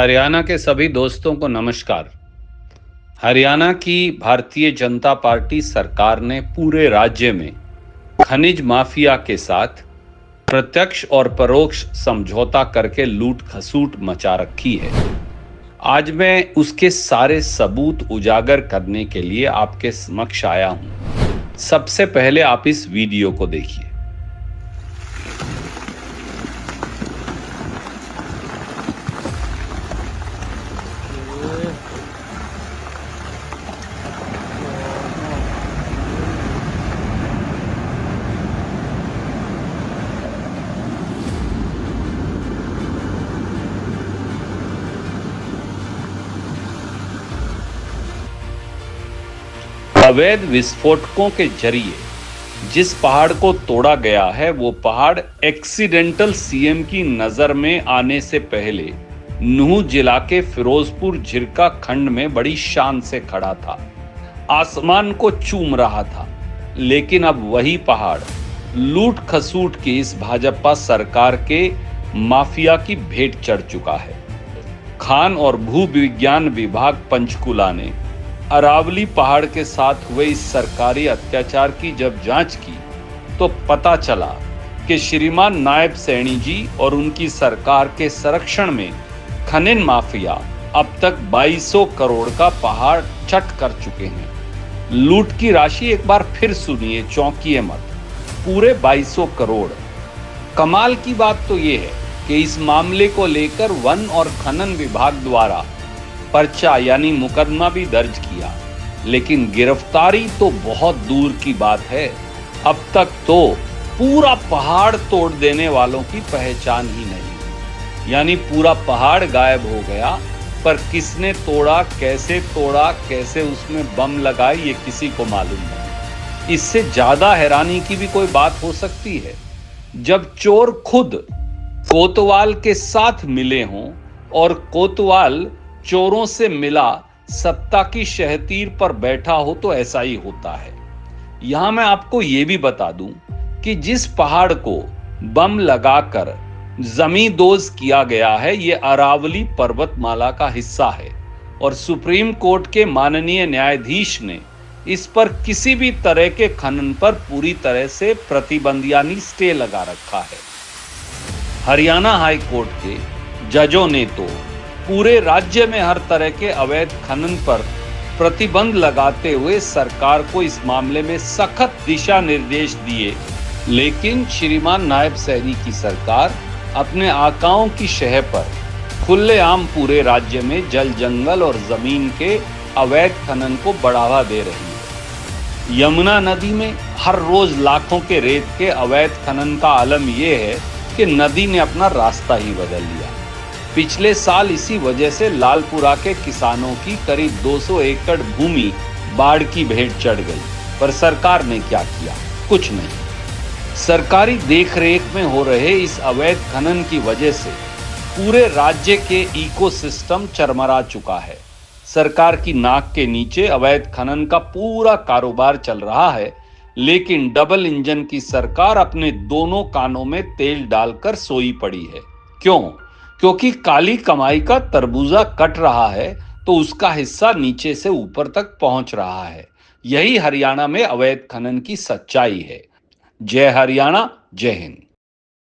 हरियाणा के सभी दोस्तों को नमस्कार। हरियाणा की भारतीय जनता पार्टी सरकार ने पूरे राज्य में खनिज माफिया के साथ प्रत्यक्ष और परोक्ष समझौता करके लूट खसूट मचा रखी है। आज मैं उसके सारे सबूत उजागर करने के लिए आपके समक्ष आया हूं। सबसे पहले आप इस वीडियो को देखिए। अवैध विस्फोटकों के जरिए जिस पहाड़ को तोड़ा गया है वो पहाड़ एक्सीडेंटल सीएम की नजर में आने से पहले नूह जिला के फिरोजपुर झिरका खंड में बड़ी शान से खड़ा था, आसमान को चूम रहा था। लेकिन अब वही पहाड़ लूट खसूट की इस भाजपा सरकार के माफिया की भेंट चढ़ चुका है। खान और भू विज्ञान विभाग पंचकुला ने अरावली पहाड़ के साथ हुए इस सरकारी अत्याचार की जब जांच की तो पता चला कि श्रीमान नायब सैनी जी और उनकी सरकार के संरक्षण में खनन माफिया अब तक 2200 करोड़ का पहाड़ चट कर चुके हैं। लूट की राशि एक बार फिर सुनिए, चौंकिए मत, पूरे 2200 करोड़। कमाल की बात तो ये है कि इस मामले को लेकर वन और खनन विभाग द्वारा पर्चा यानी मुकदमा भी दर्ज किया, लेकिन गिरफ्तारी तो बहुत दूर की बात है। अब तक तो पूरा पहाड़ तोड़ देने वालों की पहचान ही नहीं, यानी पूरा पहाड़ गायब हो गया, पर किसने तोड़ा, कैसे उसमें बम लगाए, ये किसी को मालूम नहीं। इससे ज्यादा हैरानी की भी कोई बात हो सकती है जब चोर खुद कोतवाल के साथ मिले हों और कोतवाल चोरों से मिला सत्ता की शहतीर पर बैठा हो तो ऐसा ही होता है। यहां मैं आपको यह भी बता दूं कि जिस पहाड़ को बम लगाकर जमींदोज किया गया है यह अरावली पर्वतमाला का हिस्सा है और सुप्रीम कोर्ट के माननीय न्यायाधीश ने इस पर किसी भी तरह के खनन पर पूरी तरह से प्रतिबंध यानी स्टे लगा रखा है। हरियाणा हाई कोर्ट के जजों ने तो पूरे राज्य में हर तरह के अवैध खनन पर प्रतिबंध लगाते हुए सरकार को इस मामले में सख्त दिशा निर्देश दिए, लेकिन श्रीमान नायब सैनी की सरकार अपने आकाओं की शह पर खुलेआम पूरे राज्य में जल जंगल और जमीन के अवैध खनन को बढ़ावा दे रही है। यमुना नदी में हर रोज लाखों के रेत के अवैध खनन का आलम यह है कि नदी ने अपना रास्ता ही बदल लिया। पिछले साल इसी वजह से लालपुरा के किसानों की करीब 200 एकड़ भूमि बाढ़ की भेंट चढ़ गई, पर सरकार ने क्या किया? कुछ नहीं। सरकारी देखरेख में हो रहे इस अवैध खनन की वजह से पूरे राज्य के इकोसिस्टम चरमरा चुका है। सरकार की नाक के नीचे अवैध खनन का पूरा कारोबार चल रहा है, लेकिन डबल इंजन की सरकार अपने दोनों कानों में तेल डालकर सोई पड़ी है। क्यों? क्योंकि काली कमाई का तरबूजा कट रहा है तो उसका हिस्सा नीचे से ऊपर तक पहुंच रहा है। यही हरियाणा में अवैध खनन की सच्चाई है। जय हरियाणा, जय हिंद।